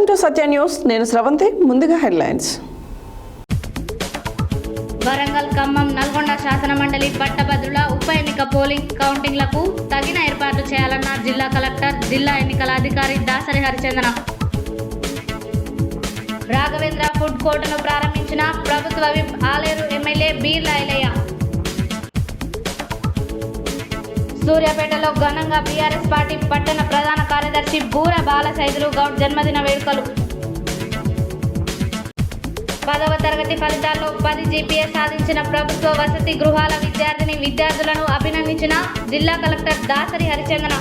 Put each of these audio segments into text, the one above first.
To Satya news. నేను స్రవంతి. ముందుగా headlines. Warangal, Khammam, Nalgonda శాసన మండలి పట్టభద్రుల ఉప ఎన్నిక పోలింగ్ కౌంటింగ్లకు తగిన ఏర్పాట్లు చేయాలన్న జిల్లా కలెక్టర్, జిల్లా ఎన్నికల అధికారి దాసరి హరిచందన. రాఘవేంద్ర ఫుడ్ కోర్టును ప్రారంభించిన ప్రభుత్వ విప్ ఆలేరు ఎమ్మెల్యే బీర్ల ఐలయ్య. సూర్యాపేటలో ఘనంగా బీఆర్ఎస్ పార్టీ పట్టణ ప్రధాన కార్యదర్శి బూర బాలసైదులు గౌడ్ జన్మదిన వేడుకలు. 10వ తరగతి ఫలితాల్లో 10 జీపీఎస్ సాధించిన ప్రభుత్వ వసతి గృహాల విద్యార్థులను అభినందించిన జిల్లా కలెక్టర్ దాసరి హరిచందన.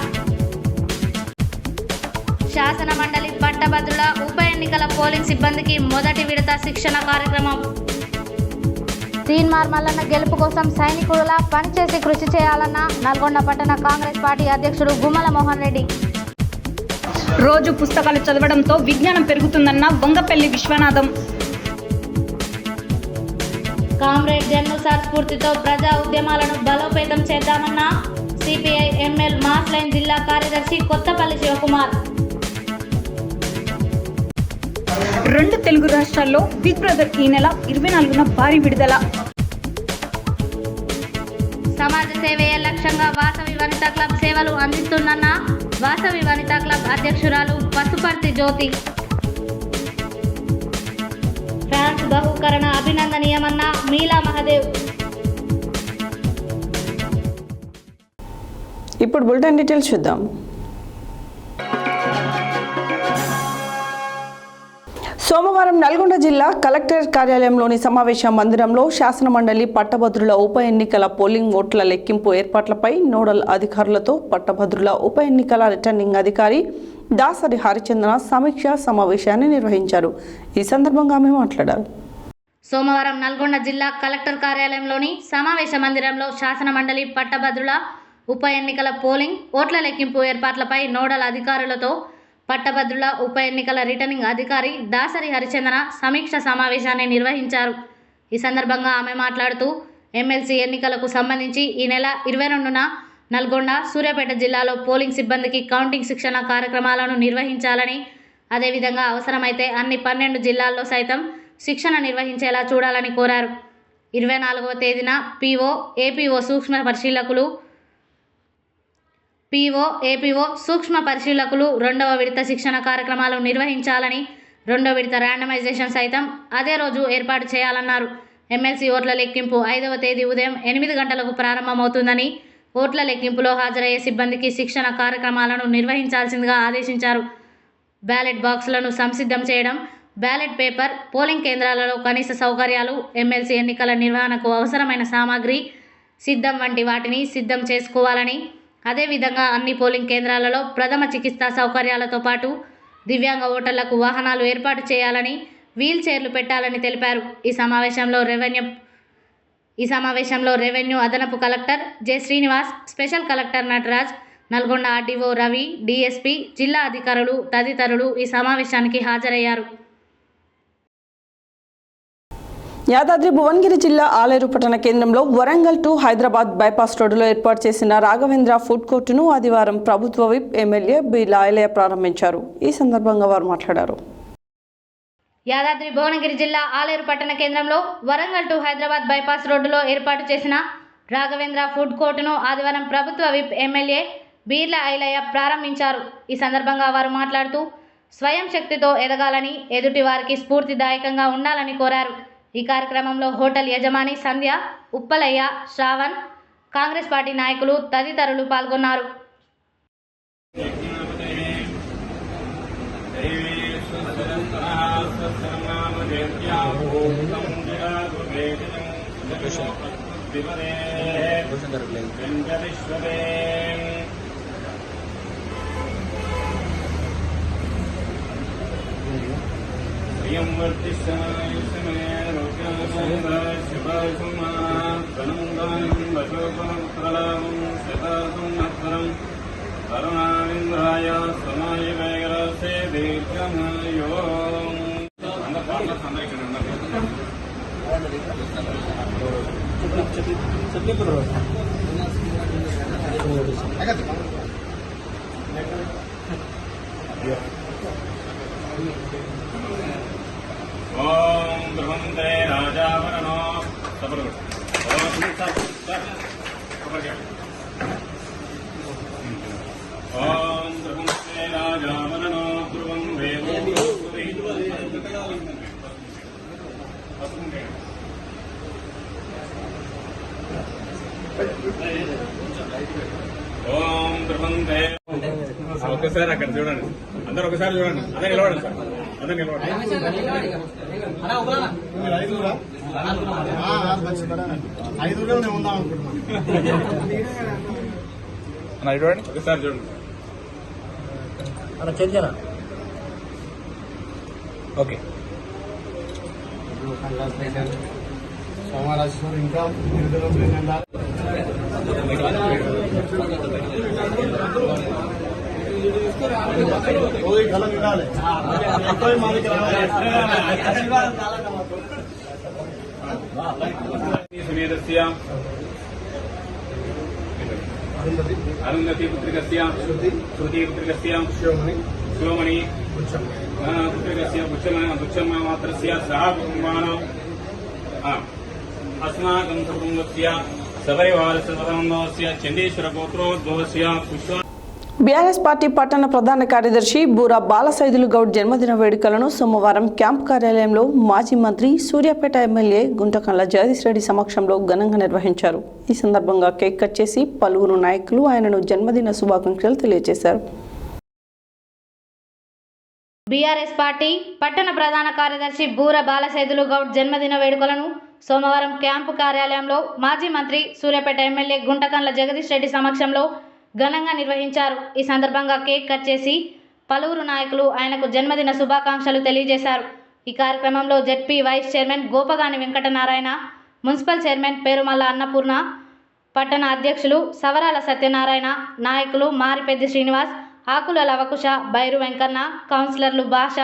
శాసన మండలి పట్టభద్రుల ఉప ఎన్నికల పోలింగ్ సిబ్బందికి మొదటి విడత శిక్షణ కార్యక్రమం. తీన్మార్ మల్లన్న గెలుపు కోసం సైనికుడులా పనిచేసి కృషి చేయాలన్న నల్గొండ పట్టణ కాంగ్రెస్ పార్టీ అధ్యక్షుడు గుమ్మల మోహన్ రెడ్డి. రోజు పుస్తకాలు చదవడంతో విజ్ఞానం పెరుగుతుందన్న వంగపల్లి విశ్వనాథం. కామ్రేడ్ జన్మసార్ స్ఫూర్తితో ప్రజా ఉద్యమాలను బలోపేతం చేద్దామన్న సిపిఐ ఎంఎల్ మాస్లైన్ జిల్లా కార్యదర్శి కొత్తపల్లి శివకుమార్. 2 తెలుగు రాష్ట్రాల్లో బిగ్ బ్రదర్ ఈ నెల 24న భారీ విడుదల. సమాజ సేవే లక్ష్యంగా వాసవి వనితా క్లబ్ సేవలు అందిస్తుందన్న వాసవి వనితా క్లబ్ అధ్యక్షురాలు పసుపర్తి జ్యోతి. ఫ్రాన్స్ బహుకరణ అభినందనీయమన్న మీలా మహదేవ్. ఇప్పుడు బులెటిన్ డీటెయిల్స్ చూద్దాం. సోమవారం నల్గొండ జిల్లా కలెక్టర్ కార్యాలయంలోని సమావేశ మందిరంలో శాసన మండలి పట్టభద్రుల ఉప ఎన్నికల పోలింగ్ ఓట్ల లెక్కింపు ఏర్పాట్లపై నోడల్ అధికారులతో పట్టభద్రుల ఉప ఎన్నికల రిటర్నింగ్ అధికారి దాసరి హరిచందన సమీక్ష సమావేశాన్ని నిర్వహించారు. ఈ సందర్భంగా ఆమె మాట్లాడారు. సోమవారం నల్గొండ జిల్లా కలెక్టర్ కార్యాలయంలోని సమావేశ మందిరంలో శాసన మండలి పట్టభద్రుల ఉప ఎన్నికల పోలింగ్ ఓట్ల లెక్కింపు ఏర్పాట్లపై నోడల్ అధికారులతో పట్టభద్రుల ఉప ఎన్నికల రిటర్నింగ్ అధికారి దాసరి హరిచందన సమీక్ష సమావేశాన్ని నిర్వహించారు. ఈ సందర్భంగా ఆమె మాట్లాడుతూ ఎమ్మెల్సీ ఎన్నికలకు సంబంధించి ఈ నెల 22న నల్గొండ, సూర్యాపేట జిల్లాలో పోలింగ్ సిబ్బందికి కౌంటింగ్ శిక్షణ కార్యక్రమాలను నిర్వహించాలని, అదేవిధంగా అవసరమైతే అన్ని 12 జిల్లాల్లో సైతం శిక్షణ నిర్వహించేలా చూడాలని కోరారు. 24వ తేదీన పీఓ, ఏపీఓ సూక్ష్మ పరిశీలకులు 2వ విడత శిక్షణ కార్యక్రమాలు నిర్వహించాలని, 2వ విడత ర్యాండమైజేషన్ సైతం అదే రోజు ఏర్పాటు చేయాలన్నారు. ఎమ్మెల్సీ ఓట్ల లెక్కింపు 5వ తేదీ ఉదయం 8 గంటలకు ప్రారంభమవుతుందని, ఓట్ల లెక్కింపులో హాజరయ్యే సిబ్బందికి శిక్షణ కార్యక్రమాలను నిర్వహించాల్సిందిగా ఆదేశించారు. బ్యాలెట్ బాక్సులను సంసిద్ధం చేయడం, బ్యాలెట్ పేపర్, పోలింగ్ కేంద్రాలలో కనీస సౌకర్యాలు, ఎమ్మెల్సీ ఎన్నికల నిర్వహణకు అవసరమైన సామాగ్రి సిద్ధం వంటి వాటిని సిద్ధం చేసుకోవాలని, అదేవిధంగా అన్ని పోలింగ్ కేంద్రాలలో ప్రథమ చికిత్సా సౌకర్యాలతో పాటు దివ్యాంగ ఓటర్లకు వాహనాలు ఏర్పాటు చేయాలని, వీల్ చైర్లు పెట్టాలని తెలిపారు. ఈ సమావేశంలో రెవెన్యూ అదనపు collector J Srinivas, special collector Nataraj, Nalgonda RDO Ravi, DSP, జిల్లా అధికారులు తదితరులు ఈ సమావేశానికి హాజరయ్యారు. యాదాద్రి భువనగిరి జిల్లా ఆలేరు పట్టణ కేంద్రంలో వరంగల్ టు హైదరాబాద్ బైపాస్ రోడ్డులో ఏర్పాటు చేసిన రాఘవేంద్ర ఫుడ్ కోర్టును ఆదివారం ప్రభుత్వ విప్ ఎమ్మెల్యే బీర్ల ఐలయ్య ప్రారంభించారు. ఈ సందర్భంగా వారు మాట్లాడారు. యాదాద్రి భువనగిరి జిల్లా ఆలేరు పట్టణ కేంద్రంలో వరంగల్ టు హైదరాబాద్ బైపాస్ రోడ్డులో ఏర్పాటు చేసిన రాఘవేంద్ర ఫుడ్ కోర్టును ఆదివారం ప్రభుత్వ విప్ ఎమ్మెల్యే బీర్ల ఐలయ్య ప్రారంభించారు. ఈ సందర్భంగా వారు మాట్లాడుతూ స్వయం శక్తితో ఎదగాలని, ఎదుటి వారికి స్ఫూర్తిదాయకంగా ఉండాలని కోరారు. ఈ కార్యక్రమంలో హోటల్ యజమాని సంధ్య, ఉప్పలయ్య, శ్రావణ్, కాంగ్రెస్ పార్టీ నాయకులు తదితరులు పాల్గొన్నారు. కరుణావింద్రాయ సమాయ వేగరసే దీర్ఘమయో Yeah. ఓం ధ్రువంతే రాజావనో ధ్రువం వేదో ఓం ధ్రువంతే. ఒకసారి అక్కడ చూడండి, అందరూ ఒకసారి చూడండి. అదే నిలబడండి సార్, అదే నిలబడండి. ఐదుగురే ఉందాం అనుకుంటున్నాను. ఒకసారి చూడండి. ఓకే. సోమరాజేశ్వర్ ఇంకా సునీతస్య అరుంధతి పుత్రికస్య శృతి పుత్రికస్య శివమణి పుత్రికస్య పుచ్చమాత్రస్య సహ కుటుంబానాం అస్మాకం కుటుంబస్య సపరివారస్య సర్వసంబంధస్య చండీశ్వర గోత్రోద్భవస్య పుష్ప. బీఆర్ఎస్ పార్టీ పట్టణ ప్రధాన కార్యదర్శి బూరా బాలసైదులు గౌడ్ జన్మదిన వేడుకలను సోమవారం క్యాంపు కార్యాలయంలో మాజీ మంత్రి సూర్యాపేట ఎమ్మెల్యే గుంటకండ్ల జగదీష్ రెడ్డి సమక్షంలో ఘనంగా నిర్వహించారు. ఈ సందర్భంగా కేక్ కట్ చేసి పలువురు నాయకులు ఆయనను జన్మదిన శుభాకాంక్షలు తెలియజేశారు. బీఆర్ఎస్ పార్టీ పట్టణ ప్రధాన కార్యదర్శి బూర బాలసైదులు గౌడ్ జన్మదిన వేడుకలను సోమవారం క్యాంపు కార్యాలయంలో మాజీ మంత్రి సూర్యాపేట ఎమ్మెల్యే గుంటకండ్ల జగదీష్ రెడ్డి సమక్షంలో ఘనంగా నిర్వహించారు. ఈ సందర్భంగా కేక్ కట్ చేసి పలువురు నాయకులు ఆయనకు జన్మదిన శుభాకాంక్షలు తెలియజేశారు. ఈ కార్యక్రమంలో ZP vice chairman Gopagani Venkatanarayana, municipal chairman Perumalla Annapurna, పట్టణ అధ్యక్షులు సవరాల సత్యనారాయణ, నాయకులు మారిపెద్ది శ్రీనివాస్, ఆకుల లవకుశ, బైరు వెంకన్న, కౌన్సిలర్లు భాష,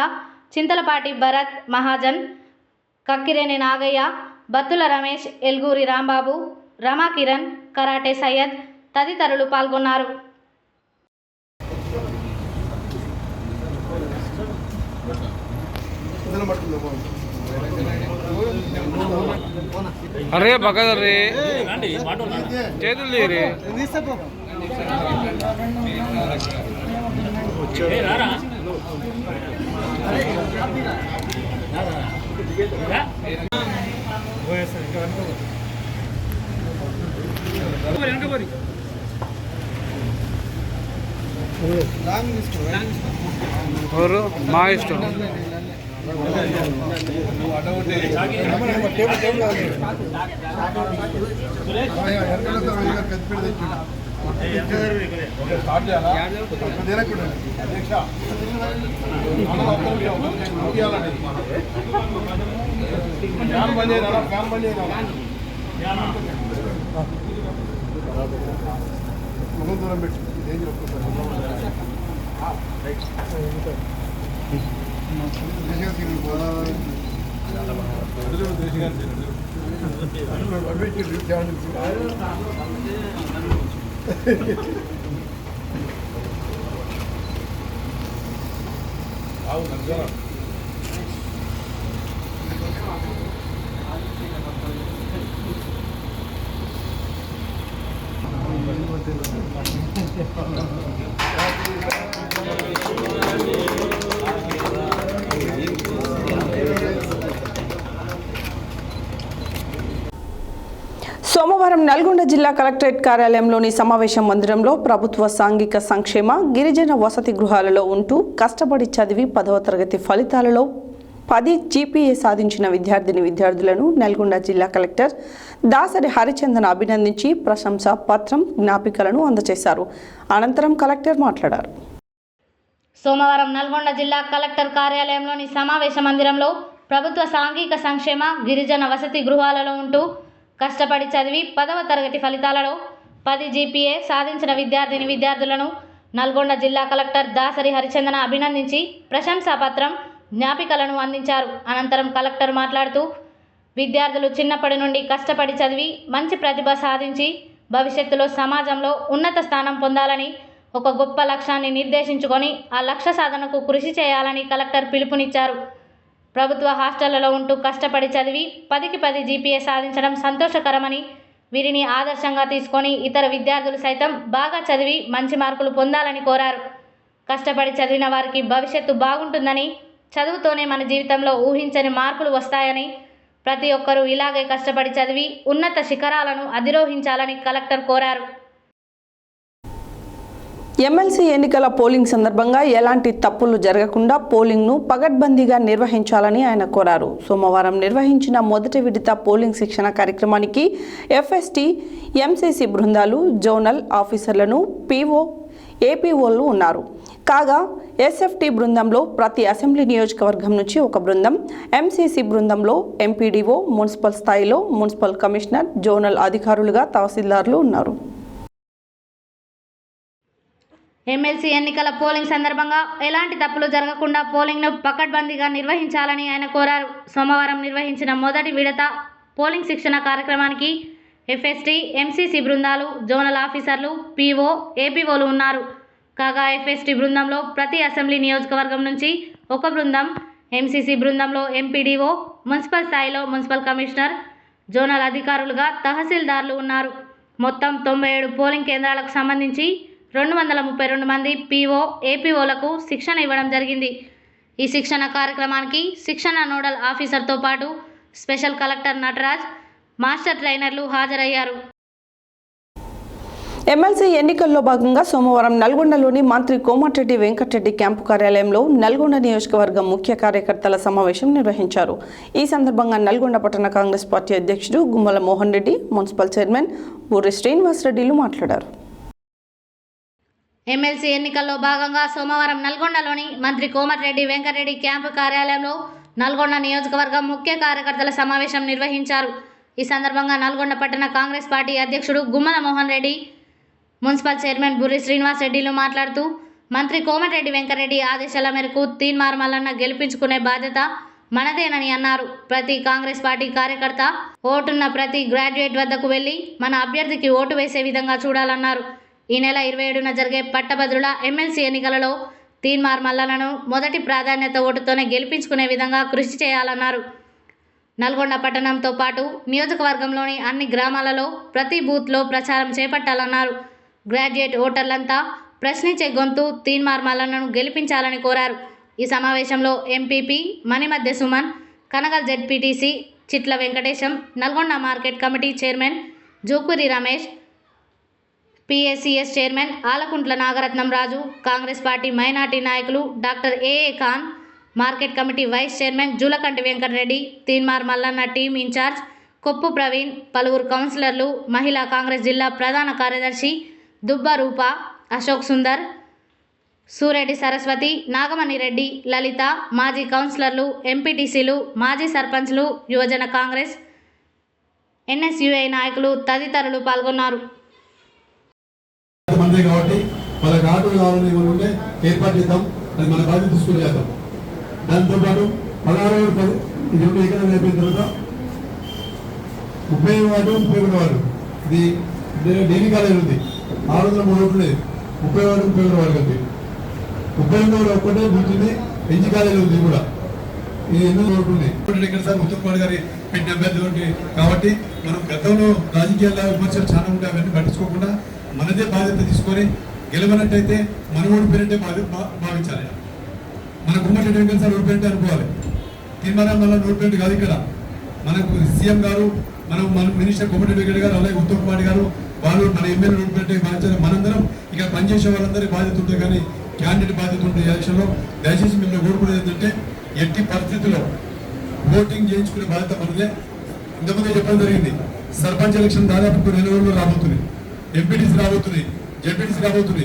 చింతలపాటి భరత్, మహాజన్, కక్కిరేని నాగయ్య, బత్తుల రమేష్, ఎల్గూరి రాంబాబు, రమా కిరణ్, కరాటే సయ్యద్ తదితరులు పాల్గొన్నారు. అరే బగదర్రే చేతులు తీరే और మా ఇష్టం దూరం పెట్టి సోమవారం నల్గొండ జిల్లా కలెక్టరేట్ కార్యాలయంలోని సమావేశ మందిరంలో ప్రభుత్వ సాంఘిక సంక్షేమ గిరిజన వసతి గృహాలలో ఉంటూ కష్టపడి చదివి 10వ తరగతి ఫలితాలలో 10 జీపీఏ సాధించిన విద్యార్థులను నల్గొండ జిల్లా కలెక్టర్ దాసరి హరిచందన్ అభినందించి ప్రశంసా పత్రం జ్ఞాపికలను అందజేశారు. అనంతరం కలెక్టర్ మాట్లాడారు. సోమవారం నల్గొండ జిల్లా కలెక్టర్ కార్యాలయంలోని సమావేశ మందిరంలో ప్రభుత్వ సాంఘిక సంక్షేమ గిరిజన వసతి గృహాలలో ఉంటూ కష్టపడి చదివి 10వ తరగతి ఫలితాలలో 10 జీపీఏ సాధించిన విద్యార్థులను నల్గొండ జిల్లా కలెక్టర్ దాసరి హరిచందన అభినందించి ప్రశంసా పత్రం జ్ఞాపికలను అందించారు. అనంతరం కలెక్టర్ మాట్లాడుతూ విద్యార్థులు చిన్నప్పటి నుండి కష్టపడి చదివి మంచి ప్రతిభ సాధించి భవిష్యత్తులో సమాజంలో ఉన్నత స్థానం పొందాలని ఒక గొప్ప లక్ష్యాన్ని నిర్దేశించుకొని ఆ లక్ష్య సాధనకు కృషి చేయాలని కలెక్టర్ పిలుపునిచ్చారు. ప్రభుత్వ హాస్టళ్లలో ఉంటూ కష్టపడి చదివి 10కి 10 జీపీఏ సాధించడం సంతోషకరమని వీరిని ఆదర్శంగా తీసుకొని ఇతర విద్యార్థులు సైతం బాగా చదివి మంచి మార్కులు పొందాలని కోరారు. కష్టపడి చదివిన వారికి భవిష్యత్తు బాగుంటుందని, చదువుతోనే మన జీవితంలో ఊహించని మార్కులు వస్తాయని, ప్రతి ఒక్కరూ ఇలాగే కష్టపడి చదివి ఉన్నత శిఖరాలను అధిరోహించాలని కలెక్టర్ కోరారు. ఎమ్మెల్సీ ఎన్నికల పోలింగ్ సందర్భంగా ఎలాంటి తప్పులు జరగకుండా పోలింగ్ను పగడ్బందీగా నిర్వహించాలని ఆయన కోరారు. సోమవారం నిర్వహించిన మొదటి విడత పోలింగ్ శిక్షణ కార్యక్రమానికి ఎఫ్ఎస్టీ, ఎంసీసీ బృందాలు, జోనల్ ఆఫీసర్లను, పీఓ, ఏపీఓలు ఉన్నారు. కాగా ఎస్ఎఫ్టీ బృందంలో ప్రతి అసెంబ్లీ నియోజకవర్గం నుంచి ఒక బృందం, ఎంసీసీ బృందంలో ఎంపీడీఓ, మున్సిపల్ స్థాయిలో మున్సిపల్ కమిషనర్, జోనల్ అధికారులుగా తహసీల్దార్లు ఉన్నారు. ఎమ్మెల్సీ ఎన్నికల పోలింగ్ సందర్భంగా ఎలాంటి తప్పులు జరగకుండా పోలింగ్ను పకడ్బందీగా నిర్వహించాలని ఆయన కోరారు. సోమవారం నిర్వహించిన మొదటి విడత పోలింగ్ శిక్షణ కార్యక్రమానికి ఎఫ్ఎస్టీ, ఎంసీసీ బృందాలు, జోనల్ ఆఫీసర్లు, పీఓ, ఏపీఓలు ఉన్నారు. కాగా ఎఫ్ఎస్టీ బృందంలో ప్రతి అసెంబ్లీ నియోజకవర్గం నుంచి ఒక బృందం, ఎంసీసీ బృందంలో ఎంపీడీఓ, మున్సిపల్ స్థాయిలో మున్సిపల్ కమిషనర్, జోనల్ అధికారులుగా తహసీల్దార్లు ఉన్నారు. మొత్తం 97 పోలింగ్ కేంద్రాలకు సంబంధించి 232 మంది పీఓ, ఏపీఓలకు శిక్షణ ఇవ్వడం జరిగింది. ఈ శిక్షణ కార్యక్రమానికి శిక్షణ నోడల్ ఆఫీసర్తో పాటు స్పెషల్ కలెక్టర్ నటరాజ్, మాస్టర్ ట్రైనర్లు హాజరయ్యారు. ఎమ్మెల్సీ ఎన్నికల్లో భాగంగా సోమవారం నల్గొండలోని మంత్రి కోమటిరెడ్డి వెంకటరెడ్డి క్యాంపు కార్యాలయంలో నల్గొండ నియోజకవర్గం ముఖ్య కార్యకర్తల సమావేశం నిర్వహించారు. ఈ సందర్భంగా నల్గొండ పట్టణ కాంగ్రెస్ పార్టీ అధ్యక్షుడు గుమ్మల మోహన్ రెడ్డి, మున్సిపల్ చైర్మన్ బుర్రి శ్రీనివాస్ రెడ్డిలు మాట్లాడారు. ఎమ్మెల్సీ ఎన్నికల్లో భాగంగా సోమవారం నల్గొండలోని మంత్రి కోమటిరెడ్డి వెంకటరెడ్డి క్యాంపు కార్యాలయంలో నల్గొండ నియోజకవర్గం ముఖ్య కార్యకర్తల సమావేశం నిర్వహించారు. ఈ సందర్భంగా నల్గొండ పట్టణ కాంగ్రెస్ పార్టీ అధ్యక్షుడు గుమ్మల మోహన్ రెడ్డి, మున్సిపల్ చైర్మన్ బుర్రి శ్రీనివాస్ రెడ్డిలు మాట్లాడుతూ, మంత్రి కోమటిరెడ్డి వెంకటరెడ్డి ఆదేశాల మేరకు తీన్మార్ మల్లన్న గెలిపించుకునే బాధ్యత మనదేనని అన్నారు. ప్రతి కాంగ్రెస్ పార్టీ కార్యకర్త ఓటున్న ప్రతి గ్రాడ్యుయేట్ వద్దకు వెళ్లి మన అభ్యర్థికి ఓటు వేసే విధంగా చూడాలన్నారు. ఈ నెల 27న జరిగే పట్టభద్రుల ఎమ్మెల్సీ ఎన్నికలలో తీన్మార్ మల్లన్నను మొదటి ప్రాధాన్యత ఓటుతోనే గెలిపించుకునే విధంగా కృషి చేయాలన్నారు. నల్గొండ పట్టణంతో పాటు నియోజకవర్గంలోని అన్ని గ్రామాలలో ప్రతి బూత్లో ప్రచారం చేపట్టాలన్నారు. గ్రాడ్యుయేట్ ఓటర్లంతా ప్రశ్నించే గొంతు తీన్మార్ మల్లన్నను గెలిపించాలని కోరారు. ఈ సమావేశంలో MPP Manimadde Suman, Kanagal ZPTC Chitla Venkatesham, Nalgonda market committee chairman Jukuri Ramesh, PSCS chairman Alakuntla Nagaratnam Raju, Congress party minority నాయకులు doctor AA Khan, market committee vice chairman Julakanti Venkatareddy, Teenmaar Mallanna team in charge Koppu Praveen, పలువురు కౌన్సిలర్లు, మహిళా కాంగ్రెస్ జిల్లా ప్రధాన కార్యదర్శి దుబ్బ రూప, అశోక్ సుందర్, సూరెడ్డి సరస్వతి, నాగమణి రెడ్డి, లలిత, మాజీ కౌన్సిలర్లు, ఎంపీటీసీలు, మాజీ సర్పంచ్లు, యువజన కాంగ్రెస్, ఎన్ఎస్యుఐ నాయకులు తదితరులు పాల్గొన్నారు. కాబట్టి వాళ్ళకి ఆటోలు కావాలని ఏమనుకుంటే ఏర్పాటు చేద్దాం, అది మన బాధ్యత తీసుకుని చేద్దాం. దాంతోపాటు 16 ఇది ఎకరాలు అయిపోయిన తర్వాత 30 వార్డు 31 వార్డు ఇది డైలీ కాలేజ్ ఉంది. 603 ఓట్లు లేదు. 30 వార్డు 31 వార్డు కలిపి 32 వార్డు ఒక్కటే కూర్చుంది. ఎన్జీ కాలేజ్ ఉంది కూడా. ఇది ఎన్నో ఓట్లు ఉన్నాయి. ఇక్కడ సార్ ఉత్తమ్ గారి పెట్టిన అభ్యర్థి కాబట్టి మనం గతంలో రాజకీయాల్లో విమర్శలు చాలా ఉంటాయి. అవన్నీ పట్టించుకోకుండా మనదే బాధ్యత తీసుకొని గెలవనట్టయితే మనం ఓడిపోయినట్టే భావించాలి. మన కోమటిరెడ్డి వెంకటరెడ్డి సార్ ఓడిపోయినట్టే అనుకోవాలి. తీర్మానం వల్ల ఓడిపోయినట్టు కాదు. ఇక్కడ మనకు సీఎం గారు, మన మినిస్టర్ కోమటిరెడ్డి వెంకటరెడ్డి గారు, అలాగే ఉత్తమ్ కుమార్ గారు, వాళ్ళు మన ఎమ్మెల్యే ఓడిపోయినట్టే భావించాలి. మనందరం ఇక్కడ పనిచేసే వాళ్ళందరి బాధ్యత ఉంటుంది, కానీ క్యాండిడేట్ బాధ్యత ఉంటుంది. ఎలక్షన్లో దయచేసి మిమ్మల్ని కోరుకునేది ఏంటంటే ఎట్టి పరిస్థితుల్లో ఓటింగ్ చేయించుకునే బాధ్యత మనదే. ఇంతకుముందే చెప్పడం జరిగింది. సర్పంచ్ ఎలక్షన్ దాదాపు 2 రోజుల్లో రాబోతుంది. ఎంపీటీసీ రాబోతుంది, జెడ్పీటీసీ రాబోతుంది.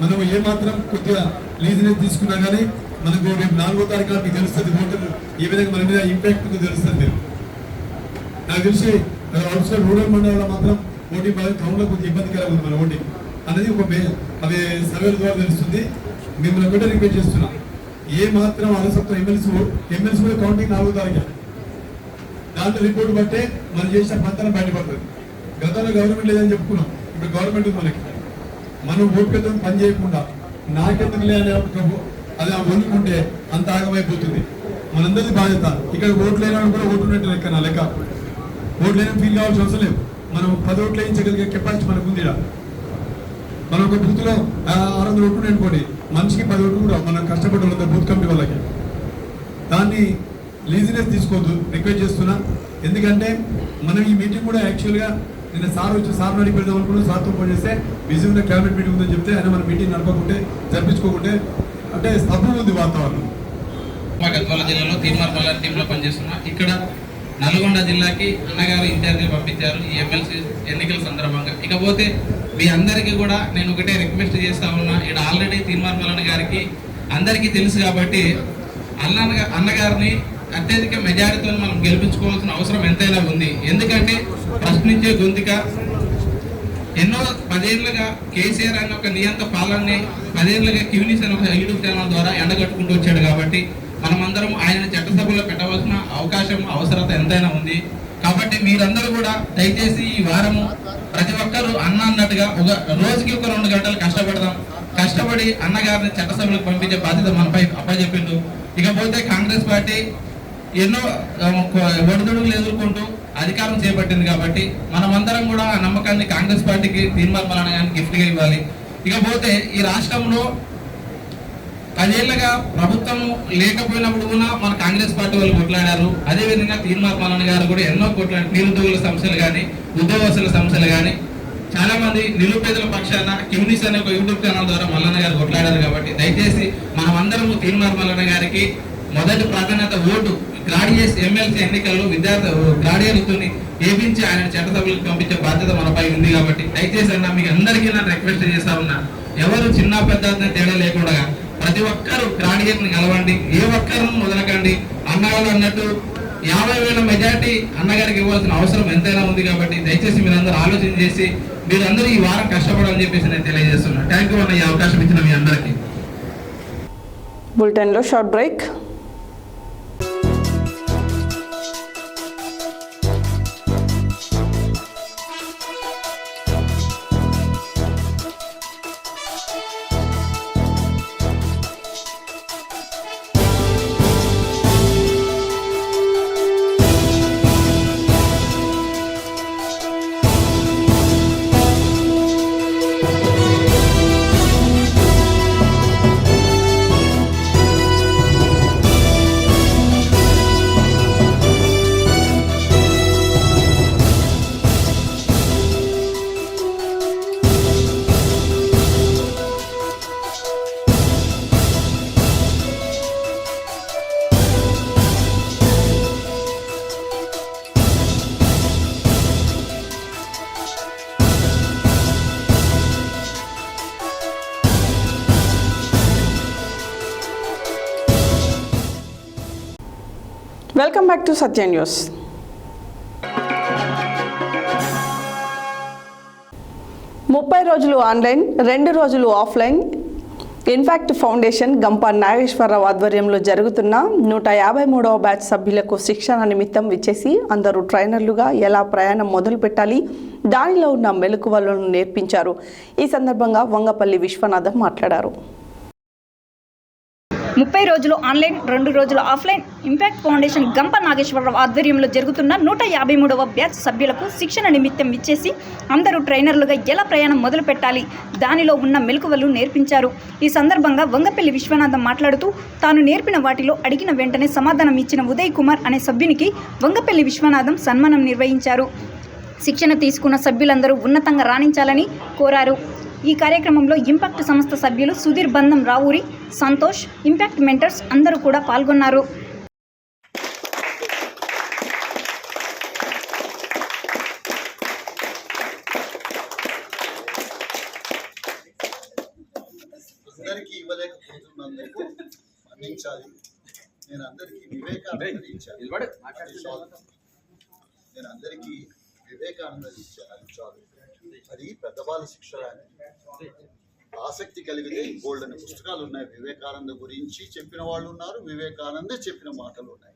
మనం ఏమాత్రం కొద్దిగా లీజునేజ్ తీసుకున్నా కానీ మనకు రేపు 4వ తారీఖున మీకు తెలుస్తుంది ఓటర్ ఏ విధంగా మన మీద ఇంపాక్ట్ ఉందో తెలుస్తుంది. నాకు తెలిసి అవుట్సైడ్ రూరల్ మండలంలో మాత్రం ఓటింగ్ బాగా టౌన్లో కొద్దిగా ఇబ్బందికరంగా ఉంది. మన ఓటింగ్ అనేది ఒక అవి సర్వేల ద్వారా తెలుస్తుంది. మిమ్మల్ని ఒకటే రిక్వెస్ట్ చేస్తున్నా, ఏ మాత్రం అలసత్వం ఎమ్మెల్సీ కూడా కౌంటింగ్ 4వ తారీఖు దాంట్లో రిపోర్ట్ బట్టే మనం చేసిన పంతనం బయటపడుతుంది. గతంలో గవర్నమెంట్ లేదని చెప్పుకున్నాం, ఇప్పుడు గవర్నమెంట్ మనకి. మనం ఓపికతో పని చేయకుండా నాకెందుకు లేని అది వండుకుంటే అంత ఆగమైపోతుంది. మనందరిది బాధ్యత. ఇక్కడ ఓట్లు లేని కూడా ఓటు ఉన్నట్టు లెక్క. నా లెక్క ఓట్లు లేని ఫీల్ కావాల్సిన అవసరం లేదు. మనం 10 ఓట్లు వేయించగలిగే కెపాసిటీ మనకు ఉంది. మనం ఒక బూత్లో 600 ఓట్లు అనుకోండి, మనిషికి 10 ఓట్లు కూడా మనం కష్టపడ్డ వాళ్ళందరూ బూత్ కమిటీ వాళ్ళకి. దాన్ని లీజినెస్ తీసుకోవద్దు, రిక్వెస్ట్ చేస్తున్నా. ఎందుకంటే మనం ఈ మీటింగ్ కూడా యాక్చువల్గా నిన్న సార్ అడిగి పెడదాం అనుకున్నాం. సార్తో ఫోన్ చేస్తే బిజీ ఉన్న క్యాబినెట్ మీటింగ్ ఉందని చెప్తే ఆయన మన మీటింగ్ నడపకుంటే జరిపించుకోకుంటే అంటే స్తబ్దం ఉంది వాతావరణం. మా గద్వాల జిల్లాలో తీర్మార్మల టీంలో పనిచేస్తున్నా. ఇక్కడ నల్గొండ జిల్లాకి అన్నగారు ఇన్ఛార్జిగా పంపించారు ఈ ఎమ్మెల్సీ ఎన్నికల సందర్భంగా. ఇకపోతే మీ అందరికీ కూడా నేను ఒకటే రిక్వెస్ట్ చేస్తా ఉన్నా, ఇక్కడ ఆల్రెడీ తీర్మార్మలన్న గారికి అందరికీ తెలుసు కాబట్టి అన్నగారిని అత్యధిక మెజారిటీతో మనం గెలిపించుకోవాల్సిన అవసరం ఎంతైనా ఉంది. ఎందుకంటే ప్రశ్నించే గొంతుక ఎన్నో 10 ఏళ్ళుగా కేసీఆర్ అనే ఒక నియంత పాలనని 10 ఏళ్ళుగా క్యూనిస్ అనే ఒక యూట్యూబ్ ఛానల్ ద్వారా ఎండగట్టుకుంటూ వచ్చాడు. కాబట్టి మనమందరం ఆయన చట్టసభలో పెట్టవలసిన అవకాశం అవసరత ఎంతైనా ఉంది. కాబట్టి మీరందరూ కూడా దయచేసి ఈ వారము ప్రతి ఒక్కరూ అన్నట్టుగా ఒక రోజుకి ఒక 2 గంటలు కష్టపడి అన్నగారిని చట్టసభలకు పంపించే బాధ్యత మనపై అప్పచెప్పిండు. ఇకపోతే కాంగ్రెస్ పార్టీ ఎన్నో ఒడిదుడుకులు ఎదుర్కొంటూ అధికారం చేపట్టింది. కాబట్టి మనమందరం కూడా ఆ నమ్మకాన్ని కాంగ్రెస్ పార్టీకి తీర్మార్మలన్న గారికి గిఫ్ట్గా ఇవ్వాలి. ఇకపోతే ఈ రాష్ట్రంలో 10 ఏళ్ళగా ప్రభుత్వం లేకపోయినప్పుడు కూడా మన కాంగ్రెస్ పార్టీ వాళ్ళు కొట్లాడారు. అదేవిధంగా తీర్మార్మలన్న గారు కూడా ఎన్నో కొట్లాడారు. నిరుద్యోగుల సమస్యలు కానీ, ఉద్యోగస్తుల సమస్యలు కానీ, చాలా మంది నిరుపేదల పక్షాన క్యూనిస్ అనే ఒక యూట్యూబ్ ఛానల్ ద్వారా మల్లన్న గారు కొట్లాడారు. కాబట్టి దయచేసి మనం అందరము తీర్మార్మలన్న గారికి మొదటి ప్రాధాన్యత ఓటు గ్రాడ్యుయేట్స్ ఎమ్మెల్సీ ఎన్నికల్లో గ్రాడ్యుయేట్లతో ఏపించి ఆయన చట్టసభలకు పంపించే బాధ్యత మనపై ఉంది. కాబట్టి దయచేసి అన్న మీకు అందరికీ నేను రిక్వెస్ట్ చేస్తా ఉన్నా, ఎవరు చిన్న పెద్ద తేడా లేకుండా ప్రతి ఒక్కరు గ్రాడ్యుయేట్ని కలవండి, ఏ ఒక్కరిని వదలకండి. అన్నగారు అన్నట్టు 50,000 మెజార్టీ అన్నగారికి ఇవ్వాల్సిన అవసరం ఎంతైనా ఉంది. కాబట్టి దయచేసి మీరందరూ ఆలోచన చేసి మీరందరూ ఈ వారం కష్టపడాలని చెప్పేసి నేను తెలియజేస్తున్నా. థ్యాంక్ యూ అన్న ఈ అవకాశం ఇచ్చిన మీ అందరికీ. బులెటిన్లో short break. Welcome back to Satya news. ముప్పై రోజులు ఆన్లైన్, 2 రోజులు ఆఫ్లైన్ ఇన్ఫాక్ట్ ఫౌండేషన్ గంప నాగేశ్వరరావు ఆధ్వర్యంలో జరుగుతున్న 153వ బ్యాచ్ సభ్యులకు శిక్షణ నిమిత్తం విచ్చేసి అందరూ ట్రైనర్లుగా ఎలా ప్రయాణం మొదలు పెట్టాలి, దానిలో ఉన్న మెలకువలను నేర్పించారు. ఈ సందర్భంగా వంగపల్లి విశ్వనాథం మాట్లాడారు. 30 రోజులు ఆన్లైన్, 2 రోజులు ఆఫ్లైన్ ఇంపాక్ట్ ఫౌండేషన్ గంప నాగేశ్వరరావు ఆధ్వర్యంలో జరుగుతున్న 153వ బ్యాచ్ సభ్యులకు శిక్షణ నిమిత్తం ఇచ్చేసి అందరూ ట్రైనర్లుగా ఎలా ప్రయాణం మొదలు పెట్టాలి, దానిలో ఉన్న మెలకువలు నేర్పించారు. ఈ సందర్భంగా వంగపల్లి విశ్వనాథం మాట్లాడుతూ తాను నేర్పిన వాటిలో అడిగిన వెంటనే సమాధానం ఇచ్చిన ఉదయ్ కుమార్ అనే సభ్యునికి వంగపల్లి విశ్వనాథం సన్మానం నిర్వహించారు. శిక్షణ తీసుకున్న సభ్యులందరూ ఉన్నతంగా రాణించాలని కోరారు. ఈ కార్యక్రమంలో ఇంపాక్ట్ సంస్థ సభ్యులు సుధీర్ బంధం రావూరి, సంతోష్, ఇంపాక్ట్ మెంటర్స్ అందరూ కూడా పాల్గొన్నారు. అందరికీ ఇవ్వలేకపోతున్నందుకు మన్నించాలి. నేను అందరికీ వివేకానంద ఇచ్చాను, నేను అందరికీ వివేకానంద ఇచ్చాను. చాలు, అది పెద్దవాళ్ళ శిక్ష. ఆసక్తి కలిగితే బోల్డని పుస్తకాలు ఉన్నాయి. వివేకానంద గురించి చెప్పిన వాళ్ళు ఉన్నారు, వివేకానంద చెప్పిన మాటలు ఉన్నాయి.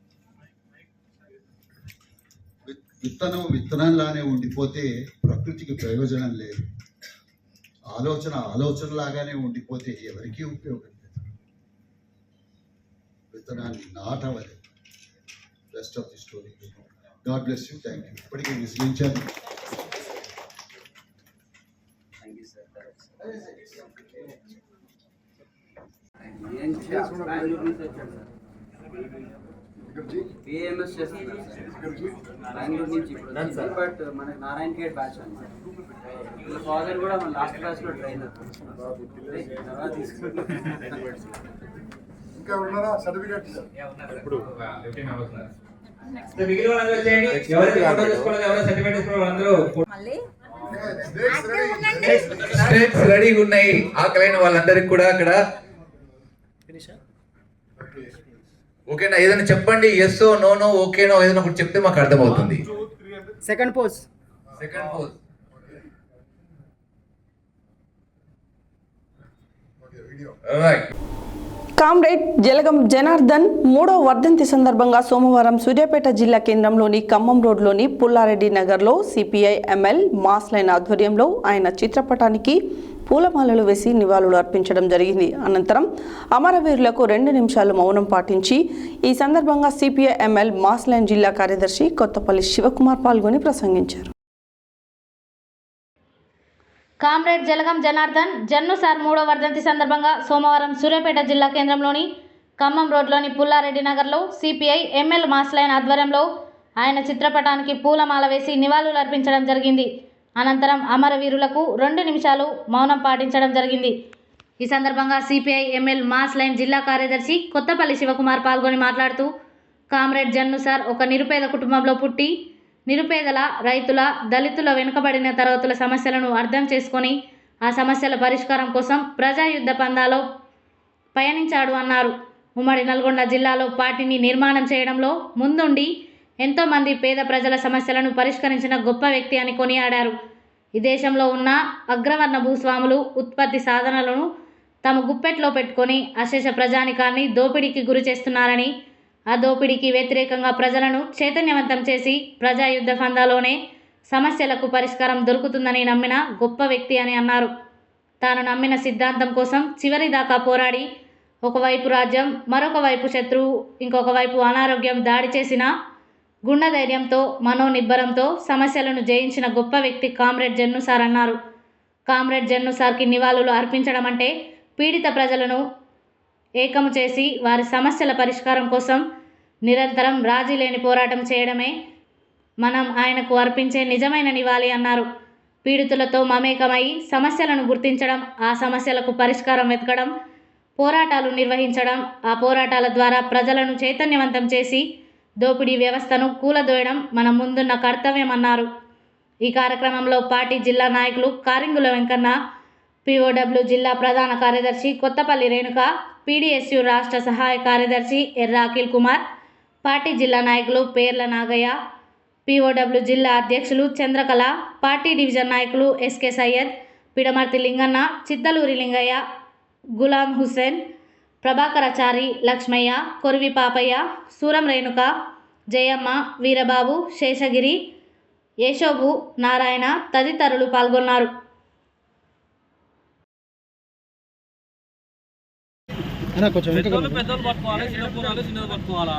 విత్తనంలానే ఉండిపోతే ప్రకృతికి ప్రయోజనం లేదు. ఆలోచనలాగానే ఉండిపోతే ఎవరికీ ఉపయోగం లేదు. విత్తనాన్ని నాటవలేదు. Rest of the story. God bless you. Thank you. ఇప్పటికీ విశ్లేషించాను. బెంగళూరు నుంచి వచ్చాడు సార్. బిఏఎంఎస్ చేస్తున్నాను సార్. బెంగళూరు నుంచి ఇప్పుడు వచ్చింది. బట్ మనకి నారాయణ ఖేడ్ బ్యాచ్ అన్నమాట. వీళ్ళ ఫాదర్ కూడా మన లాస్ట్ బ్యాచ్లో ట్రైనర్. తర్వాత తీసుకుంటాం. ఇంకా ఉన్నారా సర్టిఫికేట్ ఇప్పుడు 15 అవర్స్ ఉన్నారు. మిగిలిన వాళ్ళందరూ వచ్చేయండి. ఎవరైతే ఫోటో తీసుకోవాలో ఎవరైతే సర్టిఫికేట్ తీసుకోవాలో అందరూ స్టేట్స్ రెడీగా ఉన్నాయి. ఆకలైన వాళ్ళందరికి కూడా అక్కడ ఓకేనా, ఏదైనా చెప్పండి, ఎస్ నో ఓకేనో ఏదైనా ఒకటి చెప్తే మాకు అర్థమవుతుంది. Second pose. Right. Comrade Jalagam Janardhan 3వ వర్ధంతి సందర్భంగా సోమవారం సూర్యాపేట జిల్లా కేంద్రంలోని ఖమ్మం రోడ్లోని పుల్లారెడ్డి నగర్లో సిపిఐ ఎంఎల్ మాస్ లైన్ ఆధ్వర్యంలో ఆయన చిత్రపటానికి పూలమాలలు వేసి నివాళులు అర్పించడం జరిగింది. అనంతరం అమరవీరులకు 2 నిమిషాలు మౌనం పాటించి ఈ సందర్భంగా సిపిఐ ఎంఎల్ మాస్ లైన్ జిల్లా కార్యదర్శి కొత్తపల్లి శివకుమార్ పాల్గొని ప్రసంగించారు. కామ్రేడ్ జలగం జనార్దన్ జన్ను సార్ 3వ వర్ధంతి సందర్భంగా సోమవారం సూర్యాపేట జిల్లా కేంద్రంలోని ఖమ్మం రోడ్లోని పుల్లారెడ్డి నగర్లో సిపిఐ ఎంఎల్ మాస్ లైన్ ఆధ్వర్యంలో ఆయన చిత్రపటానికి పూలమాల వేసి నివాళులు అర్పించడం జరిగింది. అనంతరం అమరవీరులకు 2 నిమిషాలు మౌనం పాటించడం జరిగింది. ఈ సందర్భంగా సిపిఐ ఎంఎల్ మాస్ లైన్ జిల్లా కార్యదర్శి కొత్తపల్లి శివకుమార్ పాల్గొని మాట్లాడుతూ, కామ్రేడ్ జన్ను సార్ ఒక నిరుపేద కుటుంబంలో పుట్టి నిరుపేదల, రైతుల, దళితుల, వెనుకబడిన తరగతుల సమస్యలను అర్థం చేసుకొని ఆ సమస్యల పరిష్కారం కోసం ప్రజాయుద్ధ పందాలో పయనించాడు అన్నారు. ఉమ్మడి నల్గొండ జిల్లాలో పార్టీని నిర్మాణం చేయడంలో ముందుండి ఎంతోమంది పేద ప్రజల సమస్యలను పరిష్కరించిన గొప్ప వ్యక్తి అని కొనియాడారు. ఈ దేశంలో ఉన్న అగ్రవర్ణ భూస్వాములు ఉత్పత్తి సాధనలను తమ గుప్పెట్లో పెట్టుకొని అశేష ప్రజానికాన్ని దోపిడీకి గురి చేస్తున్నారని, ఆ దోపిడీకి వ్యతిరేకంగా ప్రజలను చైతన్యవంతం చేసి ప్రజాయుద్ధ ఫందాలోనే సమస్యలకు పరిష్కారం దొరుకుతుందని నమ్మిన గొప్ప వ్యక్తి అని అన్నారు. తాను నమ్మిన సిద్ధాంతం కోసం చివరి దాకా పోరాడి ఒకవైపు రాజ్యం, మరొక వైపు శత్రువు, ఇంకొక వైపు అనారోగ్యం దాడి చేసిన గుండె ధైర్యంతో, మనోనిబ్బరంతో సమస్యలను జయించిన గొప్ప వ్యక్తి కామ్రేడ్ జన్ను సార్ అన్నారు. కామ్రేడ్ జన్ను సార్కి నివాళులు అర్పించడం అంటే పీడిత ప్రజలను ఏకము చేసి వారి సమస్యల పరిష్కారం కోసం నిరంతరం రాజీ లేని పోరాటం చేయడమే మనం ఆయనకు అర్పించే నిజమైన నివాళి అన్నారు. పీడితులతో మమేకమై సమస్యలను గుర్తించడం, ఆ సమస్యలకు పరిష్కారం వెతకడం, పోరాటాలు నిర్వహించడం, ఆ పోరాటాల ద్వారా ప్రజలను చైతన్యవంతం చేసి దోపిడీ వ్యవస్థను కూలదోయడం మన ముందున్న కర్తవ్యం అన్నారు. ఈ కార్యక్రమంలో పార్టీ జిల్లా నాయకులు కారింగుల వెంకన్న, పిఓడబ్ల్యూ జిల్లా ప్రధాన కార్యదర్శి కొత్తపల్లి రేణుక, పీడీఎస్యు రాష్ట్ర సహాయ కార్యదర్శి ఎర్ర అఖిల్ కుమార్, పార్టీ జిల్లా నాయకులు పేర్ల నాగయ్య, పిఓడబ్ల్యూ జిల్లా అధ్యక్షులు చంద్రకళ, పార్టీ డివిజన్ నాయకులు ఎస్కే సయ్యద్, పిడమర్తి లింగన్న, చిత్తలూరి లింగయ్య, గులాం హుస్సేన్, ప్రభాకరాచారి, లక్ష్మయ్య, కొరివి పాపయ్య, సూరం రేణుక, జయమ్మ, వీరబాబు, శేషగిరి, యశోబు, నారాయణ తదితరులు పాల్గొన్నారు. పెద్దలు పట్టుకోవాలి, చిన్న పూరాలు చిన్నది పట్టుకోవాలా.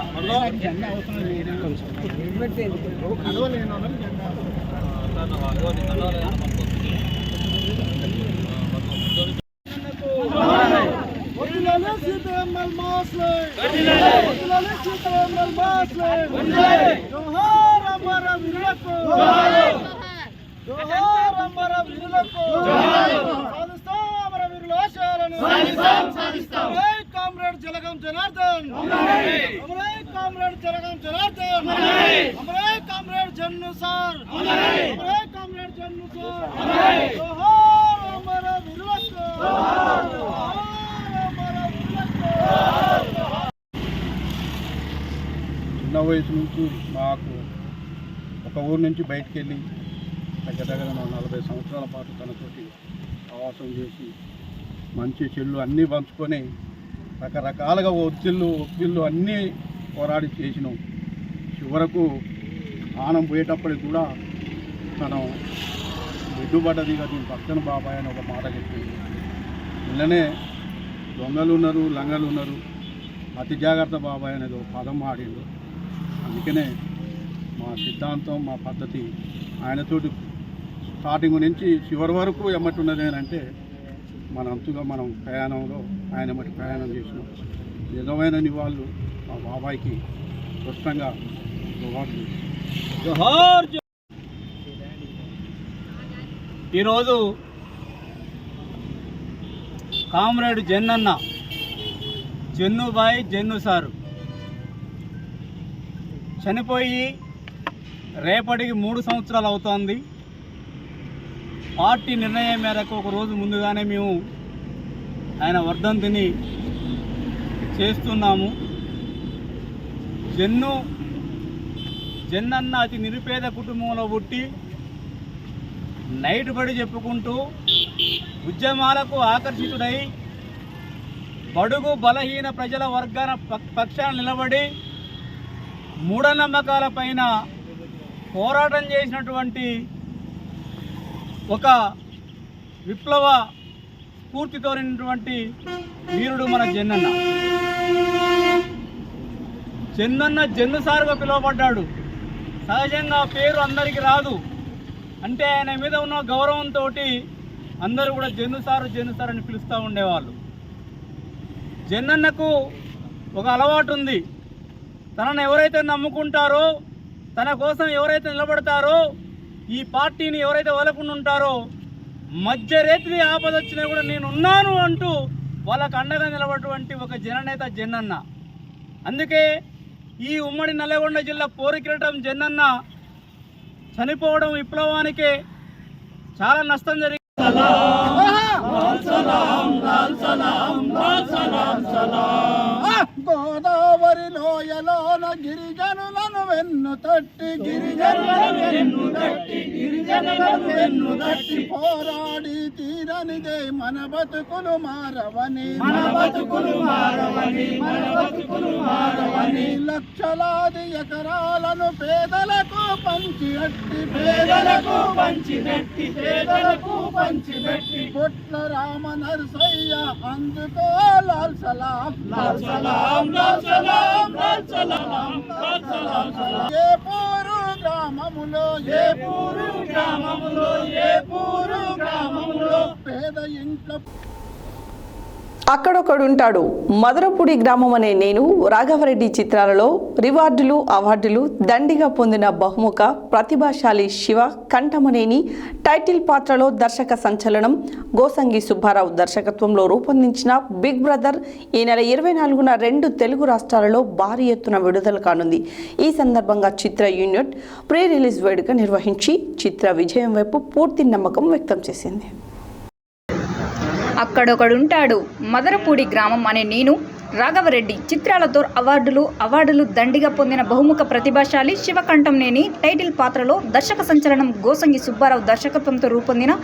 Comrade Jalagam Janardhan, comrade Jalagam Janardhan, comrade Jannu sir, comrade Jannu sir, జోహార్ అమర వీరులకు, అమర వీరులకు. చిన్న వయసు నుంచి మాకు ఒక ఊరు నుంచి బయటికి వెళ్ళి దగ్గర 40 సంవత్సరాల పాటు తనతోటి ఆవాసం చేసి మంచి చెల్లు అన్నీ పంచుకొని రకరకాలుగా ఒత్తిళ్ళు అన్నీ పోరాడి చేసినాం. చివరకు ఆనం పోయేటప్పటికి కూడా తను మిడ్డుపడ్డది కదా దీని పక్కన బాబాయ్ అని ఒక మాట చెప్పింది. ఇళ్ళనే దొంగలు ఉన్నారు, లంగలు ఉన్నారు, అతి జాగ్రత్త బాబాయ్ అనేది ఒక పదం ఆడిండు. అందుకనే మా సిద్ధాంతం, మా పద్ధతి ఆయనతోటి స్టార్టింగ్ నుంచి చివరి వరకు ఎమ్మట్టున్నది అని అంటే మన అంతుగా మనం ప్రయాణంలో ఆయన మట్టి ప్రయాణం చేసినాం. నిజమైన నివాళులు మా బాబాయ్కి స్పష్టంగా జోహార్లు. జోహార్. ఈరోజు కామ్రేడ్ జన్నన్న, జన్నుబాయ్ జన్ను సారు చనిపోయి రేపటికి 3 సంవత్సరాలు అవుతోంది. పార్టీ నిర్ణయం మేరకు ఒక రోజు ముందుగానే మేము ఆయన వర్ధంతిని చేస్తున్నాము. జన్నన్న అతి నిరుపేద కుటుంబంలో పుట్టి నైట్ బడి చెప్పుకుంటూ ఉద్యమాలకు ఆకర్షితుడై బడుగు బలహీన ప్రజల వర్గాల పక్షాన నిలబడి మూఢనమ్మకాల పైన పోరాటం చేసినటువంటి ఒక విప్లవ స్ఫూర్తితో నిన్నటువంటి వీరుడు మన జన్నన్న. జన్ను సారుగా పిలువబడ్డాడు. సహజంగా పేరు అందరికీ రాదు, అంటే ఆయన మీద ఉన్న గౌరవంతో అందరూ కూడా జన్ను సారు అని పిలుస్తూ ఉండేవాళ్ళు. జన్నన్నకు ఒక అలవాటు ఉంది. తనను ఎవరైతే నమ్ముకుంటారో, తన కోసం ఎవరైతే నిలబడతారో, ఈ పార్టీని ఎవరైతే వలకుండా ఉంటారో, మధ్యరేత్రి ఆపద వచ్చినా కూడా నేను ఉన్నాను అంటూ వాళ్ళకు అండగా నిలబడేటువంటి ఒక జననేత జన్నన్న. అందుకే ఈ ఉమ్మడి నల్గొండ జిల్లా పోరుకిరటం జన్నన్న చనిపోవడం విప్లవానికి చాలా నష్టం జరిగింది. గోదావరి లోయలోన గిరిజనులను వెన్ను తట్టి పోరాడి తీరనిదే మన బతుకులు మారవని లక్షలాది ఎకరాలను పేదలకు పంచిపెట్టి పొట్ల రామ నరసయ్య అందుకో లాల్ సలాం ఏ పూరు గ్రామములో పేద ఇంట్లో అక్కడొకడుంటాడు మదరపూడి గ్రామం అనే నేను రాఘవరెడ్డి చిత్రాలలో రివార్డులు అవార్డులు దండిగా పొందిన బహుముఖ ప్రతిభాశాలి శివ కంఠమనేని టైటిల్ పాత్రలో దర్శక సంచలనం గోసంగి సుబ్బారావు దర్శకత్వంలో రూపొందించిన బిగ్ బ్రదర్ ఈ నెల 24న 2 తెలుగు రాష్ట్రాలలో భారీ ఎత్తున విడుదల కానుంది. ఈ సందర్భంగా చిత్ర యూనిట్ ప్రీ రిలీజ్ వేడుక నిర్వహించి చిత్ర విజయం వైపు పూర్తి నమ్మకం వ్యక్తం చేసింది. అక్కడొకడుంటాడు మదరపూడి గ్రామం అనే నేను రాఘవరెడ్డి చిత్రాలతో అవార్డులు దండిగా పొందిన బహుముఖ ప్రతిభాశాలి శివకంఠంనేని టైటిల్ పాత్రలో దర్శక సంచలనం గోసంగి సుబ్బారావు దర్శకత్వంతో రూపొందిన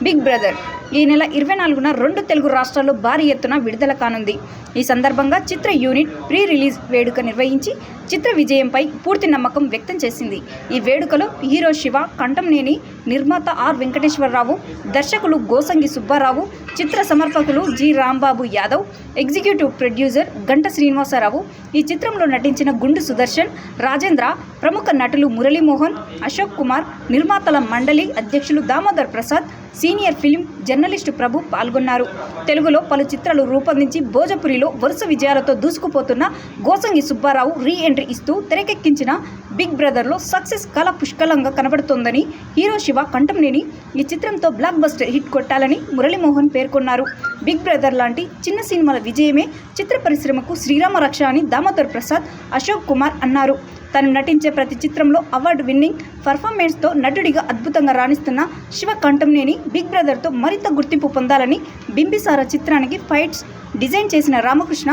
బిగ్ బ్రదర్ ఈ నెల 24న 2 తెలుగు రాష్ట్రాల్లో భారీ ఎత్తున విడుదల కానుంది. ఈ సందర్భంగా చిత్ర యూనిట్ ప్రీ రిలీజ్ వేడుక నిర్వహించి చిత్ర విజయంపై పూర్తి నమ్మకం వ్యక్తం చేసింది. ఈ వేడుకలో హీరో శివ కంఠంనేని, నిర్మాత ఆర్ వెంకటేశ్వరరావు, దర్శకులు గోసంగి సుబ్బారావు, చిత్ర సమర్పకులు G Rambabu Yadav, executive producer Ganta Srinivasarao, ఈ చిత్రంలో నటించిన గుండు సుదర్శన్, రాజేంద్ర, ప్రముఖ నటులు మురళీమోహన్, అశోక్ కుమార్, నిర్మాతల మండలి అధ్యక్షులు Damodar Prasad, senior film journalist Prabhu పాల్గొన్నారు. తెలుగులో పలు చిత్రాలు రూపొందించి భోజపురిలో వరుస విజయాలతో దూసుకుపోతున్న గోసంగి సుబ్బారావు రీ ఎంట్రీ ఇస్తూ తెరకెక్కించిన బిగ్ బ్రదర్లో సక్సెస్ కళ పుష్కలంగా కనబడుతోందని హీరో శివ కంఠంనేని ఈ చిత్రంతో బ్లాక్ బస్టర్ హిట్ కొట్టాలని మురళీమోహన్ పేర్కొన్నారు. బిగ్ బ్రదర్ లాంటి చిన్న సినిమాల విజయమే చిత్ర పరిశ్రమకు శ్రీరామ రక్ష అని దామోదర్ ప్రసాద్, అశోక్ కుమార్ అన్నారు. తను నటించే ప్రతి చిత్రంలో అవార్డు విన్నింగ్ పర్ఫార్మెన్స్తో నటుడిగా అద్భుతంగా రాణిస్తున్న శివ కంఠంనేని బిగ్ బ్రదర్తో మరింత గుర్తింపు పొందాలని బింబిసార చిత్రానికి ఫైట్స్ డిజైన్ చేసిన రామకృష్ణ,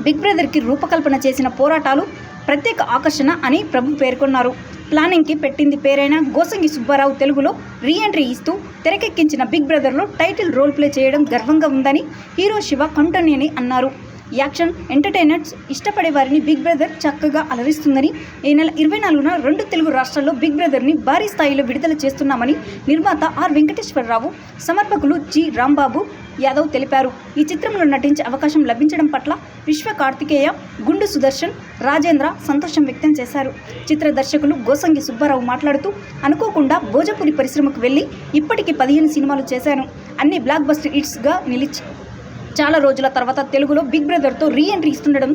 బిగ్ బ్రదర్కి రూపకల్పన చేసిన పోరాటాలు ప్రత్యేక ఆకర్షణ అని ప్రభు పేర్కొన్నారు. ప్లానింగ్కి పెట్టింది పేరైన గోసంగి సుబ్బారావు తెలుగులో రీ ఎంట్రీ ఇస్తూ తెరకెక్కించిన బిగ్ బ్రదర్లో టైటిల్ రోల్ ప్లే చేయడం గర్వంగా ఉందని హీరో శివ కంఠంనేని అన్నారు. యాక్షన్ ఎంటర్టైనర్స్ ఇష్టపడే వారిని బిగ్ బ్రదర్ చక్కగా అలరిస్తుందని, ఈ నెల 24న 2 తెలుగు రాష్ట్రాల్లో బిగ్ బ్రదర్ని భారీ స్థాయిలో విడుదల చేస్తున్నామని నిర్మాత ఆర్ వెంకటేశ్వరరావు, సమర్పకులు జి రాంబాబు యాదవ్ తెలిపారు. ఈ చిత్రంలో నటించే అవకాశం లభించడం పట్ల విశ్వ కార్తికేయ, గుండు సుదర్శన్, రాజేంద్ర సంతోషం వ్యక్తం చేశారు. చిత్ర దర్శకులు గోసంగి సుబ్బారావు మాట్లాడుతూ, అనుకోకుండా భోజపురి పరిశ్రమకు వెళ్ళి ఇప్పటికి 15 సినిమాలు చేశాను. అన్ని బ్లాక్ బస్టర్ హిట్స్గా చాలా రోజుల తర్వాత తెలుగులో బిగ్ బ్రదర్తో రీఎంట్రీ ఇస్తుండడం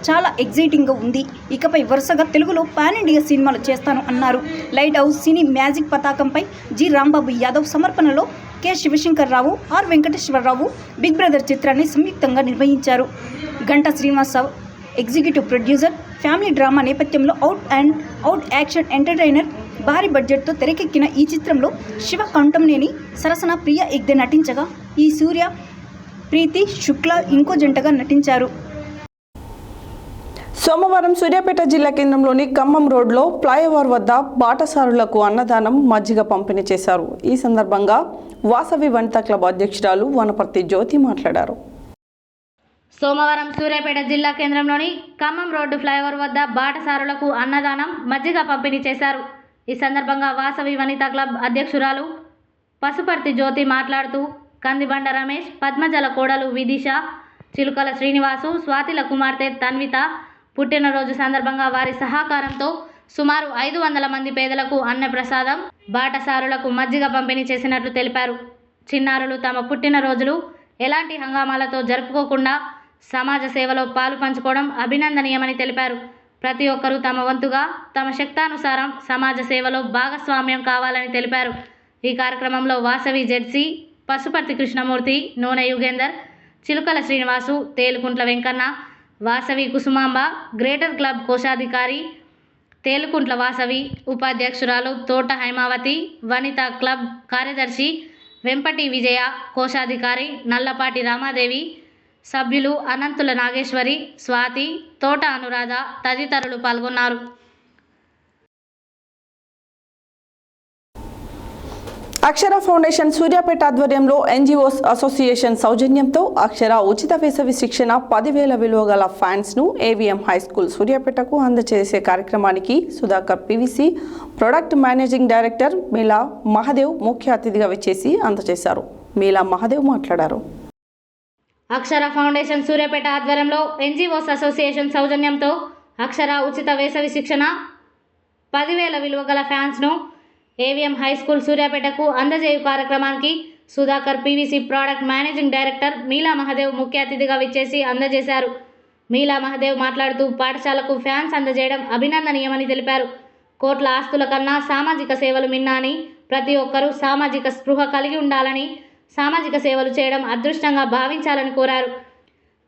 చాలా ఎగ్జైటింగ్గా ఉంది. ఇకపై వరుసగా తెలుగులో పాన్ ఇండియా సినిమాలు చేస్తాను అన్నారు. లైట్ హౌస్ సినీ మ్యాజిక్ పతాకంపై జి రాంబాబు యాదవ్ సమర్పణలో K Sivashankar Rao, R Venkateswararao big brother చిత్రాన్ని సంయుక్తంగా నిర్వహించారు. Ganta Srinivasarao executive producer. Family drama నేపథ్యంలో అవుట్ యాక్షన్ ఎంటర్టైనర్. భారీ బడ్జెట్తో తెరకెక్కిన ఈ చిత్రంలో శివ కంఠంనేని, సరసన ప్రియ ఎగ్దే నటించగా ఈ సూర్య, ప్రీతి శుక్లా ఇంకో జంటగా నటించారు. సోమవారం సూర్యాపేట జిల్లా కేంద్రంలోని ఖమ్మం రోడ్లో ఫ్లైఓవర్ వద్ద బాటసారులకు అన్నదానం, మజ్జిగ పంపిణీ చేశారు. ఈ సందర్భంగా వాసవి వనితా క్లబ్ అధ్యక్షురాలు వనపర్తి జ్యోతి మాట్లాడారు. సోమవారం సూర్యాపేట జిల్లా కేంద్రంలోని ఖమ్మం రోడ్డు ఫ్లైఓవర్ వద్ద బాటసారులకు అన్నదానం, మజ్జిగ పంపిణీ చేశారు. ఈ సందర్భంగా వాసవి వనితా క్లబ్ అధ్యక్షురాలు పసుపర్తి జ్యోతి మాట్లాడుతూ కందిబండ రమేష్, పద్మజల కోడలు విదిష, చిలుకల శ్రీనివాసు, స్వాతిల కుమార్తె తన్విత పుట్టినరోజు సందర్భంగా వారి సహకారంతో సుమారు 500 మంది పేదలకు అన్నప్రసాదం, బాటసారులకు మజ్జిగ పంపిణీ చేసినట్లు తెలిపారు. చిన్నారులు తమ పుట్టినరోజులు ఎలాంటి హంగామాలతో జరుపుకోకుండా సమాజ సేవలో పాలు పంచుకోవడం అభినందనీయమని తెలిపారు. ప్రతి ఒక్కరూ తమ వంతుగా తమ శక్తానుసారం సమాజ సేవలో భాగస్వామ్యం కావాలని తెలిపారు. ఈ కార్యక్రమంలో వాసవి జెడ్సీ పశుపర్తి కృష్ణమూర్తి, నూనె యుగేందర్, చిలుకల శ్రీనివాసు, తేలుకుంట్ల వెంకన్న, వాసవి కుసుమాంబ, గ్రేటర్ క్లబ్ కోశాధికారి తేలుకుంట్ల వాసవి, ఉపాధ్యక్షురాలు తోట హైమావతి, వనితా క్లబ్ కార్యదర్శి వెంపటి విజయ, కోశాధికారి నల్లపాటి రామాదేవి, సభ్యులు అనంతుల నాగేశ్వరి, స్వాతి, తోట అనురాధ తదితరులు పాల్గొన్నారు. అక్షర ఫౌండేషన్ సూర్యాపేట ఆధ్వర్యంలో ఎన్జిఓస్ అసోసియేషన్ సౌజన్యంతో అక్షర ఉచిత వేసవి శిక్షణ 10,000 విలువ గల ఫ్యాన్స్ను ఏవిఎం హై స్కూల్ సూర్యాపేటకు అందజేసే కార్యక్రమానికి Sudhakar PVC product managing director మీలా మహదేవ్ ముఖ్య అతిథిగా వచ్చేసి అందజేశారు. మీలా మహదేవ్ మాట్లాడారు. అక్షర ఫౌండేషన్ సూర్యాపేట ఆధ్వర్యంలో ఎన్జిఓస్ అసోసియేషన్ సౌజన్యంతో అక్షర ఉచిత వేసవి శిక్షణ 10,000 విలువ గల ఫ్యాన్స్ను ఏవిఎం హై స్కూల్ సూర్యాపేటకు అందజేయు కార్యక్రమానికి Sudhakar PVC product managing director మీలా మహదేవ్ ముఖ్య అతిథిగా విచ్చేసి అందజేశారు. మీలా మహదేవ్ మాట్లాడుతూ పాఠశాలకు ఫ్యాన్స్ అందజేయడం అభినందనీయమని తెలిపారు. కోట్ల ఆస్తుల కన్నా సామాజిక సేవలు మిన్నా అని, ప్రతి ఒక్కరూ సామాజిక స్పృహ కలిగి ఉండాలని, సామాజిక సేవలు చేయడం అదృష్టంగా భావించాలని కోరారు.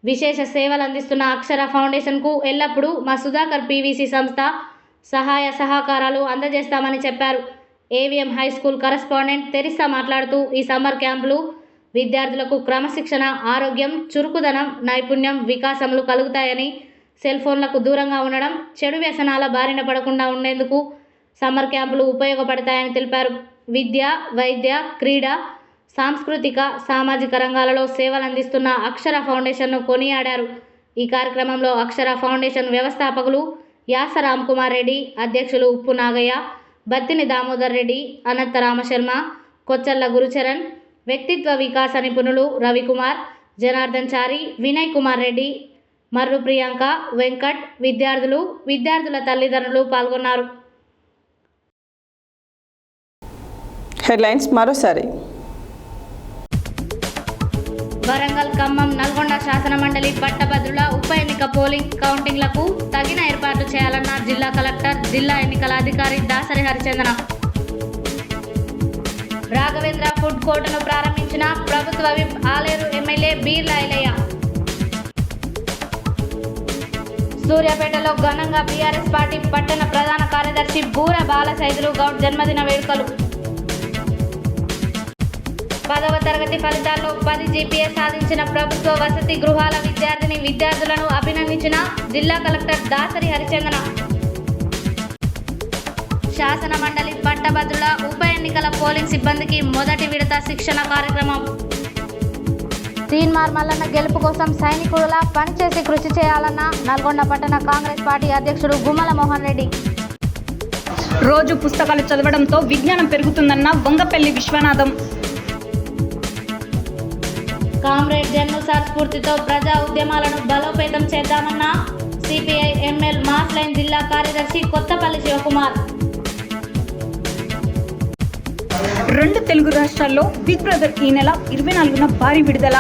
విశేష సేవలు అందిస్తున్న అక్షర ఫౌండేషన్కు ఎల్లప్పుడూ మా సుధాకర్ పివిసి సంస్థ సహాయ సహకారాలు అందజేస్తామని చెప్పారు. AVM high school correspondent Teresa మాట్లాడుతూ ఈ సమ్మర్ క్యాంపులు విద్యార్థులకు క్రమశిక్షణ, ఆరోగ్యం, చురుకుదనం, నైపుణ్యం, వికాసములు కలుగుతాయని, సెల్ ఫోన్లకు దూరంగా ఉండడం, చెడు వ్యసనాల బారిన పడకుండా ఉండేందుకు సమ్మర్ క్యాంపులు ఉపయోగపడతాయని తెలిపారు. విద్య, వైద్య, క్రీడ, సాంస్కృతిక, సామాజిక రంగాలలో సేవలు అందిస్తున్న అక్షర ఫౌండేషన్ను కొనియాడారు. ఈ కార్యక్రమంలో అక్షర ఫౌండేషన్ వ్యవస్థాపకులు యాస రామ్ కుమార్ రెడ్డి, అధ్యక్షులు ఉప్పు నాగయ్య, బత్తిని దామోదర్ రెడ్డి, అనంత రామశర్మ, కొచ్చల్ల గురుచరణ్, వ్యక్తిత్వ వికాస నిపుణులు రవికుమార్, జనార్దన్ చారి, వినయ్ కుమార్ రెడ్డి, మర్రు ప్రియాంక, వెంకట్, విద్యార్థుల తల్లిదండ్రులు పాల్గొన్నారు. హెడ్లైన్స్ మరోసారి. వరంగల్, ఖమ్మం, నల్గొండ శాసన మండలి పట్టభద్రుల ఉప ఎన్నిక పోలింగ్ కౌంటింగ్లకు తగిన ఏర్పాట్లు చేయాలన్న జిల్లా కలెక్టర్, జిల్లా ఎన్నికల అధికారి దాసరి హరిచందన. రాఘవేంద్ర ఫుడ్ కోర్టును ప్రారంభించిన ప్రభుత్వ విప్ ఆలేరు ఎమ్మెల్యే బీర్లా ఐలయ్య. సూర్యాపేటలో ఘనంగా బీఆర్ఎస్ పార్టీ పట్టణ ప్రధాన కార్యదర్శి బూర బాలసైదులు గౌడ్ జన్మదిన వేడుకలు. 10వ తరగతి ఫలితాల్లో 10 GPA సాధించిన ప్రభుత్వ వసతి గృహాల విద్యార్థులను అభినందించిన జిల్లా కలెక్టర్ దాసరి హరిచందన. శాసన మండలి పట్టభద్రుల ఉప ఎన్నికల పోలింగ్ సిబ్బందికి మొదటి విడత శిక్షణ కార్యక్రమం. తీన్మార్ మల్లన్న గెలుపు కోసం సైనికుడులా పనిచేసి కృషి చేయాలన్న నల్గొండ పట్టణ కాంగ్రెస్ పార్టీ అధ్యక్షుడు గుమ్మల మోహన్ రెడ్డి. రోజు పుస్తకాలు చదవడంతో విజ్ఞానం పెరుగుతుందన్న వంగపల్లి విశ్వనాథం. కామ్రేడ్ జన్మసార్ స్ఫూర్తితో ప్రజా ఉద్యమాలను బలోపేతం చేద్దామన్న సిపిఐ ఎంఎల్ మాస్లైన్ జిల్లా కార్యదర్శి కొత్తపల్లి శివకుమార్. 2 తెలుగు రాష్ట్రాల్లో బిగ్ బ్రదర్ ఈ నెల 24న భారీ విడుదల.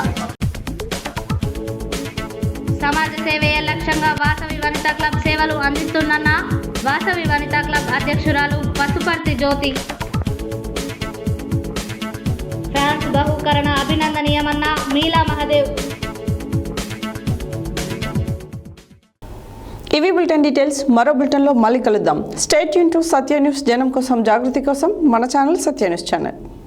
సమాజ సేవే లక్ష్యంగా వాసవి వనితా క్లబ్ సేవలు అందిస్తున్న వాసవి వనితా క్లబ్ అధ్యక్షురాలు పసుపర్తి జ్యోతి. ఫ్రాన్స్ బహుకరణ అభినందనీయమన్న మీలా మహదేవ్. ఇవి బులెటిన్ డీటెయిల్స్. మరో బులెటిన్లో మళ్ళీ కలుద్దాం. Stay tune to Satya news. జనం కోసం, జాగృతి కోసం మన ఛానల్ సత్య న్యూస్ ఛానల్.